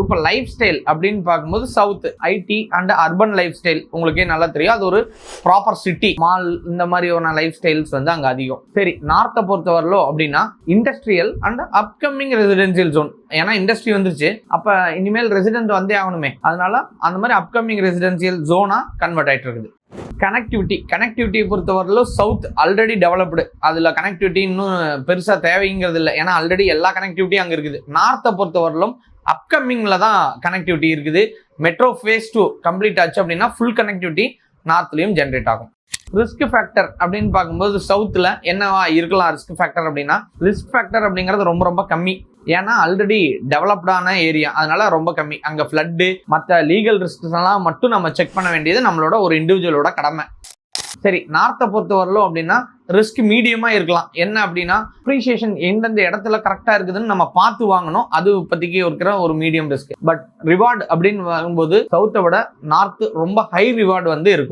இப்போ life style அப்படின்னு பார்க்கும்போது south IT and urban life style உங்களுக்கே நல்லா தெரியும். அது ஒரு ப்ராப்பர் சிட்டி, மால், இந்த மாதிரியான லைஃப் ஸ்டைல்ஸ் வந்து அங்கே அதிகம். சரி, நார்த்தை பொறுத்தவரையிலோ அப்படின்னா industrial and upcoming residential zone. ஏன்னா இண்டஸ்ட்ரி வந்துருச்சு, அப்போ இனிமேல் ரெசிடென்ட் வந்தே ஆகணுமே, அதனால அந்த மாதிரி அப்கமிங் ரெசிடென்சியல் ஜோனா கன்வெர்ட் ஆகிட்டு இருக்குது. கனெக்டிவிட்டியை பொறுத்தவரையிலும் சவுத் ஆல்ரெடி டெவலப்டு, அதில் கனெக்டிவிட்டி இன்னும் பெருசாக தேவைங்கிறது இல்லை, ஏன்னா ஆல்ரெடி எல்லா கனெக்டிவிட்டியும் அங்கே இருக்குது. நார்த்தை பொறுத்தவரையிலும் அப்கமிங்கில் தான் கனெக்டிவிட்டி இருக்குது. மெட்ரோ ஃபேஸ் 2 கம்ப்ளீட் ஆச்சு அப்படின்னா ஃபுல் கனெக்டிவிட்டி நார்த்லேயும் ஜென்ரேட் ஆகும். ரிஸ்க் ஃபேக்டர் அப்படின்னு பார்க்கும்போது சவுத்தில் என்னவா இருக்கலாம் ரிஸ்க் ஃபேக்டர் அப்படின்னா, ரிஸ்க் ஃபேக்டர் அப்படிங்கிறது ரொம்ப ரொம்ப கம்மி. ஏன்னா ஆல்ரெடி டெவலப்டான ஏரியா, அதனால ரொம்ப கம்மி. அங்கே ஃப்ளட்டு மற்ற லீகல் ரிஸ்க்ஸ் எல்லாம் மட்டும் நம்ம செக் பண்ண வேண்டியது நம்மளோட ஒரு இண்டிவிஜுவலோட கடமை. சரி, நார்த்தை பொறுத்தவரையிலும் அப்படின்னா ரிஸ்க் மீடியமாக இருக்கலாம். என்ன அப்படின்னா அப்ரிசியேஷன் எந்தெந்த இடத்துல கரெக்டாக இருக்குதுன்னு நம்ம பார்த்து வாங்கணும், அது இப்போதைக்கு இருக்கிற ஒரு மீடியம் ரிஸ்க். பட் ரிவார்டு அப்படின்னு வரும்போது சவுத்தை விட நார்த்து ரொம்ப ஹை ரிவார்டு வந்து இருக்கும்.